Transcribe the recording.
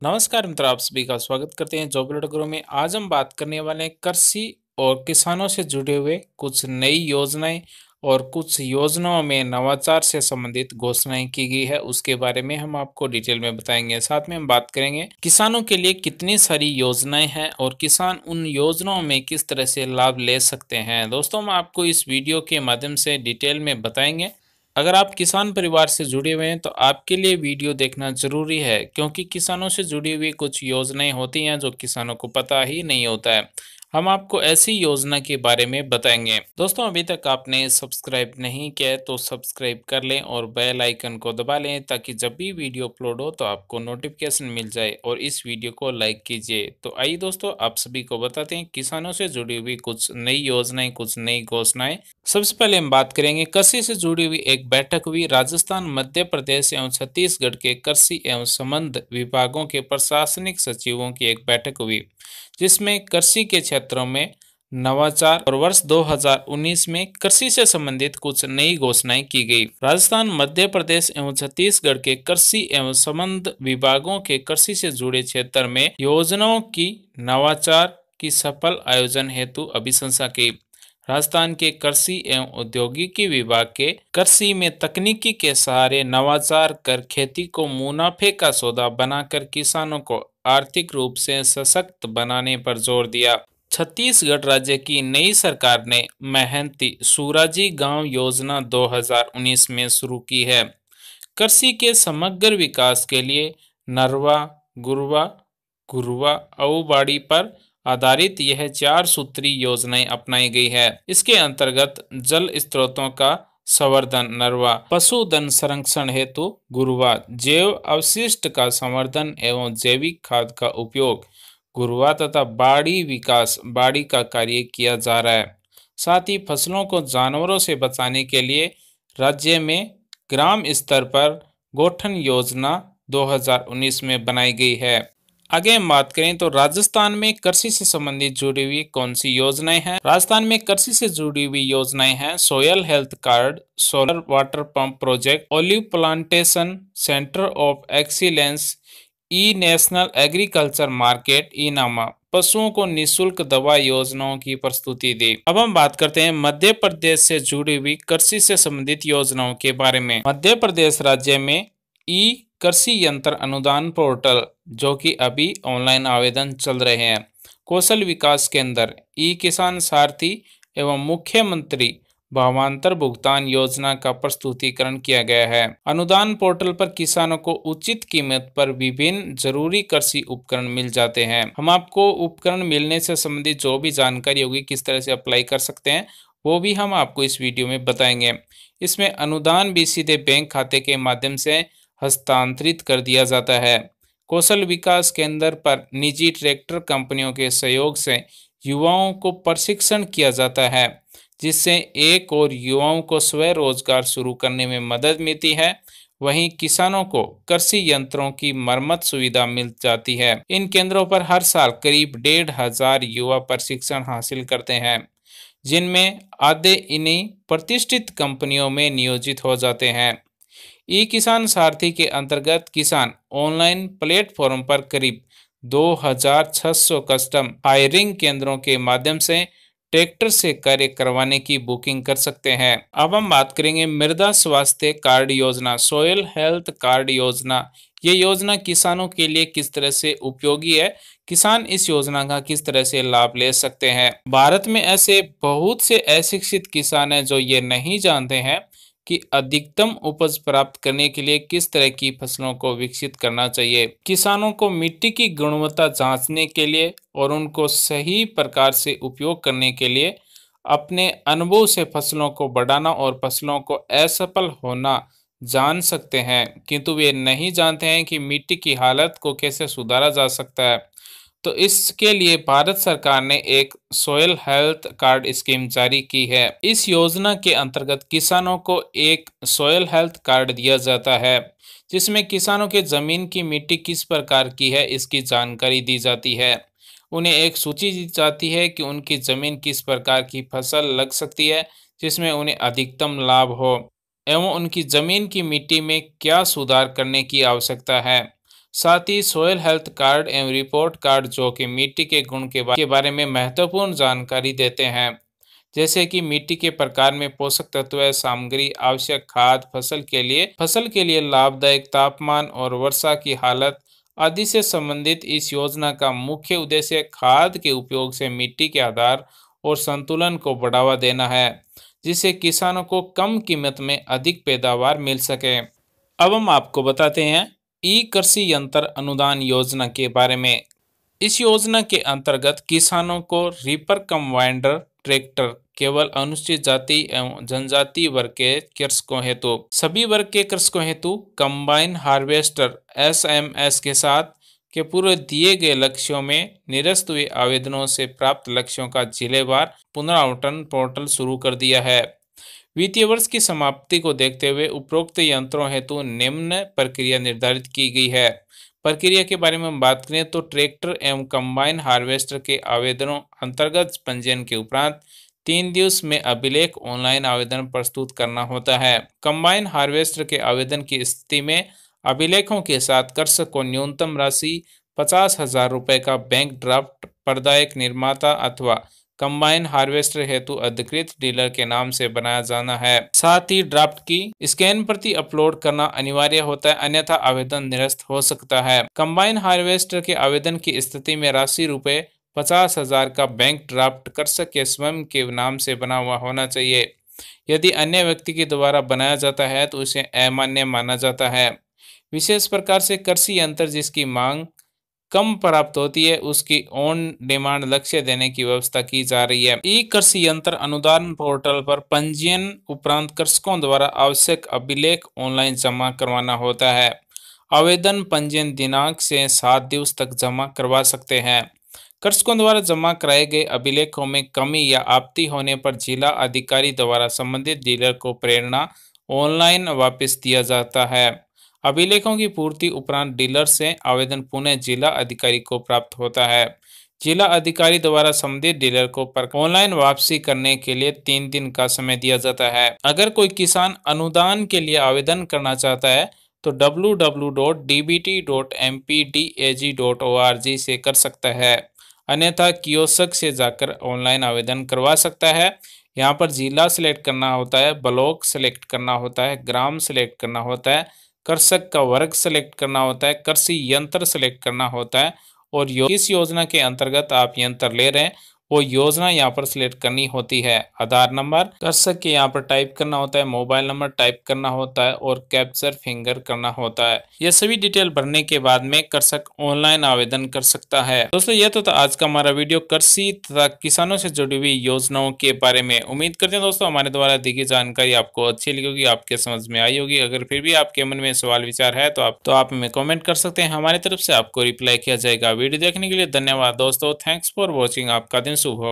नमस्कार मित्रों, आप सभी का स्वागत करते हैं जॉब अलर्ट गुरु में। आज हम बात करने वाले हैं कृषि और किसानों से जुड़े हुए कुछ नई योजनाएं और कुछ योजनाओं में नवाचार से संबंधित घोषणाएं की गई है, उसके बारे में हम आपको डिटेल में बताएंगे। साथ में हम बात करेंगे किसानों के लिए कितनी सारी योजनाएं हैं और किसान उन योजनाओं में किस तरह से लाभ ले सकते हैं। दोस्तों, हम आपको इस वीडियो के माध्यम से डिटेल में बताएंगे। अगर आप किसान परिवार से जुड़े हुए हैं तो आपके लिए वीडियो देखना जरूरी है, क्योंकि किसानों से जुड़ी हुई कुछ योजनाएं होती हैं जो किसानों को पता ही नहीं होता है। हम आपको ऐसी योजना के बारे में बताएंगे। दोस्तों, अभी तक आपने सब्सक्राइब नहीं किया है तो सब्सक्राइब कर लें और बेल आइकन को दबा लें, ताकि जब भी वीडियो अपलोड हो तो आपको नोटिफिकेशन मिल जाए और इस वीडियो को लाइक कीजिए। तो आइए दोस्तों, आप सभी को बताते हैं किसानों से जुड़ी हुई कुछ नई योजनाएं, कुछ नई घोषणाएं। सबसे पहले हम बात करेंगे कृषि से जुड़ी हुई एक बैठक हुई। राजस्थान, मध्य प्रदेश एवं छत्तीसगढ़ के कृषि एवं संबंध विभागों के प्रशासनिक सचिवों की एक बैठक हुई, जिसमें कृषि के क्षेत्रों में नवाचार और वर्ष 2019 में कृषि से संबंधित कुछ नई घोषणाएं की गई। राजस्थान, मध्य प्रदेश एवं छत्तीसगढ़ के कृषि एवं संबंध विभागों के कृषि से जुड़े क्षेत्र में योजनाओं की नवाचार की सफल आयोजन हेतु अभिशंसा की। राजस्थान के कृषि एवं औद्योगिकी विभाग के कृषि में तकनीकी के सहारे नवाचार कर खेती को मुनाफे का सौदा बनाकर किसानों को आर्थिक रूप से सशक्त बनाने पर जोर दिया। छत्तीसगढ़ राज्य की नई सरकार ने मेहनती सूराजी गांव योजना 2019 में शुरू की है। कृषि के समग्र विकास के लिए नरवा, गुरवा, घुरवा, अउबाड़ी पर आधारित यह 4 सूत्री योजनाएं अपनाई गई है। इसके अंतर्गत जल स्रोतों का संवर्धन नरवा, पशुधन संरक्षण हेतु गुरवा, जैव अवशिष्ट का संवर्धन एवं जैविक खाद का उपयोग गुरवा तथा बाड़ी विकास बाड़ी का कार्य किया जा रहा है। साथ ही फसलों को जानवरों से बचाने के लिए राज्य में ग्राम स्तर पर गौठन योजना 2019 में बनाई गई है। आगे हम बात करें तो राजस्थान में कृषि से संबंधित जुड़ी हुई कौन सी योजनाएं हैं। राजस्थान में कृषि से जुड़ी हुई योजनाएं हैं soil health card, solar water pump project, olive plantation centre of excellence, e national agriculture market, e NAM, पशुओं को निशुल्क दवा योजनाओं की प्रस्तुति दी। अब हम बात करते हैं मध्य प्रदेश से जुड़ी हुई कृषि से संबंधित योजनाओं के बारे में। मध्य प्रदेश राज्य में ई कृषि यंत्र अनुदान पोर्टल, जो कि अभी ऑनलाइन आवेदन चल रहे हैं, कौशल विकास केंद्र, ई किसान सारथी एवं मुख्यमंत्री भावांतर भुगतान योजना का प्रस्तुतिकरण किया गया है। अनुदान पोर्टल पर किसानों को उचित कीमत पर विभिन्न जरूरी कृषि उपकरण मिल जाते हैं। हम आपको उपकरण मिलने से संबंधित जो भी जानकारी होगी, किस तरह से अप्लाई कर सकते हैं, वो भी हम आपको इस वीडियो में बताएंगे। इसमें अनुदान भी सीधे बैंक खाते के माध्यम से हस्तांतरित कर दिया जाता है। कौशल विकास केंद्र पर निजी ट्रैक्टर कंपनियों के सहयोग से युवाओं को प्रशिक्षण किया जाता है, जिससे एक और युवाओं को स्वरोजगार शुरू करने में मदद मिलती है। वहीं किसानों को कृषि यंत्रों की मरम्मत सुविधा मिल जाती है। इन केंद्रों पर हर साल करीब 1,500 युवा प्रशिक्षण हासिल करते हैं, जिनमें आधे इन्हीं प्रतिष्ठित कंपनियों में नियोजित हो जाते हैं। ई किसान सारथी के अंतर्गत किसान ऑनलाइन प्लेटफॉर्म पर करीब 2,600 कस्टम हायरिंग केंद्रों के माध्यम से ट्रैक्टर से कार्य करवाने की बुकिंग कर सकते हैं। अब हम बात करेंगे मृदा स्वास्थ्य कार्ड योजना, सोयल हेल्थ कार्ड योजना। ये योजना किसानों के लिए किस तरह से उपयोगी है, किसान इस योजना का किस तरह से लाभ ले सकते हैं। भारत में ऐसे बहुत से अशिक्षित किसान हैं जो ये नहीं जानते हैं कि अधिकतम उपज प्राप्त करने के लिए किस तरह की फसलों को विकसित करना चाहिए। किसानों को मिट्टी की गुणवत्ता जांचने के लिए और उनको सही प्रकार से उपयोग करने के लिए अपने अनुभव से फसलों को बढ़ाना और फसलों को असफल होना जान सकते हैं, किंतु वे नहीं जानते हैं कि मिट्टी की हालत को कैसे सुधारा जा सकता है। तो इसके लिए भारत सरकार ने एक सोयल हेल्थ कार्ड स्कीम जारी की है। इस योजना के अंतर्गत किसानों को एक सोयल हेल्थ कार्ड दिया जाता है, जिसमें किसानों के जमीन की मिट्टी किस प्रकार की है इसकी जानकारी दी जाती है। उन्हें एक सूची दी जाती है कि उनकी जमीन किस प्रकार की फसल लग सकती है जिसमें उन्हें अधिकतम लाभ हो, एवं उनकी जमीन की मिट्टी में क्या सुधार करने की आवश्यकता है। साथ ही सोयल हेल्थ कार्ड एवं रिपोर्ट कार्ड जो कि मिट्टी के गुण के बारे में महत्वपूर्ण जानकारी देते हैं, जैसे कि मिट्टी के प्रकार में पोषक तत्व, सामग्री, आवश्यक खाद, फसल के लिए लाभदायक तापमान और वर्षा की हालत आदि से संबंधित। इस योजना का मुख्य उद्देश्य खाद के उपयोग से मिट्टी के आधार और संतुलन को बढ़ावा देना है, जिससे किसानों को कम कीमत में अधिक पैदावार मिल सके। अब हम आपको बताते हैं ई कृषि यंत्र अनुदान योजना के बारे में। इस योजना के अंतर्गत किसानों को रीपर कंबाइंडर ट्रैक्टर केवल अनुसूचित जाति एवं जनजाति वर्ग के कृषकों हेतु, सभी वर्ग के कृषकों हेतु कंबाइन हार्वेस्टर एसएमएस के साथ के पूर्व दिए गए लक्ष्यों में निरस्त हुए आवेदनों से प्राप्त लक्ष्यों का जिलेवार पुनरावर्तन पोर्टल शुरू कर दिया है। वित्तीय वर्ष की समाप्ति को देखते हुए उपरोक्त यंत्रों हेतु निम्न प्रक्रिया निर्धारित की गई है। प्रक्रिया के बारे में हम बात करें तो ट्रैक्टर एवं कंबाइन हार्वेस्टर के आवेदनों अंतर्गत पंजीयन के उपरांत 3 दिवस में अभिलेख ऑनलाइन आवेदन प्रस्तुत करना होता है। कंबाइन हार्वेस्टर के आवेदन की स्थिति में अभिलेखों के साथ कृषक को न्यूनतम राशि 50,000 रुपये का बैंक ड्राफ्ट प्रदायक निर्माता अथवा कंबाइन हार्वेस्टर हेतु अधिकृत डीलर के नाम से बनाया जाना है। साथ ही ड्राफ्ट की स्कैन प्रति अपलोड करना अनिवार्य होता है, अन्यथा आवेदन निरस्त हो सकता है। कंबाइन हार्वेस्टर के आवेदन की स्थिति में राशि रुपये 50,000 का बैंक ड्राफ्ट कृषक के स्वयं के नाम से बना हुआ होना चाहिए। यदि अन्य व्यक्ति के द्वारा बनाया जाता है तो उसे अमान्य माना जाता है। विशेष प्रकार से कृषि यंत्र जिसकी मांग कम प्राप्त होती है उसकी ऑन डिमांड लक्ष्य देने की व्यवस्था की जा रही है। ई कृषि यंत्र अनुदान पोर्टल पर पंजीयन उपरांत कृषकों द्वारा आवश्यक अभिलेख ऑनलाइन जमा करवाना होता है। आवेदन पंजीयन दिनांक से 7 दिवस तक जमा करवा सकते हैं। कृषकों द्वारा जमा कराए गए अभिलेखों में कमी या आपत्ति होने पर जिला अधिकारी द्वारा संबंधित डीलर को प्रेरणा ऑनलाइन वापस दिया जाता है। अभिलेखों की पूर्ति उपरांत डीलर से आवेदन पुनः जिला अधिकारी को प्राप्त होता है। जिला अधिकारी द्वारा संबंधित डीलर को ऑनलाइन वापसी करने के लिए 3 दिन का समय दिया जाता है। अगर कोई किसान अनुदान के लिए आवेदन करना चाहता है तो www.dbt.mpdag.org से कर सकता है, अन्यथा कियोस्क से जाकर ऑनलाइन आवेदन करवा सकता है। यहाँ पर जिला सेलेक्ट करना होता है, ब्लॉक सेलेक्ट करना होता है, ग्राम सेलेक्ट करना होता है, कृषक का वर्ग सेलेक्ट करना होता है, कृषि यंत्र सेलेक्ट करना होता है और किस योजना के अंतर्गत आप यंत्र ले रहे हैं वो योजना यहाँ पर सिलेक्ट करनी होती है। आधार नंबर कृषक के यहाँ पर टाइप करना होता है, मोबाइल नंबर टाइप करना होता है और कैप्चर फिंगर करना होता है। यह सभी डिटेल भरने के बाद में कृषक ऑनलाइन आवेदन कर सकता है। दोस्तों यह तो था आज का हमारा वीडियो कृषि तथा किसानों से जुड़ी हुई योजनाओं के बारे में। उम्मीद करते हैं दोस्तों हमारे द्वारा दी गई जानकारी आपको अच्छी लगी होगी, आपके समझ में आई होगी। अगर फिर भी आपके मन में सवाल विचार है तो आप हमें कमेंट कर सकते हैं, हमारी तरफ से आपको रिप्लाई किया जाएगा। वीडियो देखने के लिए धन्यवाद दोस्तों। Thanks for watching. आपका दिन शुभ हो।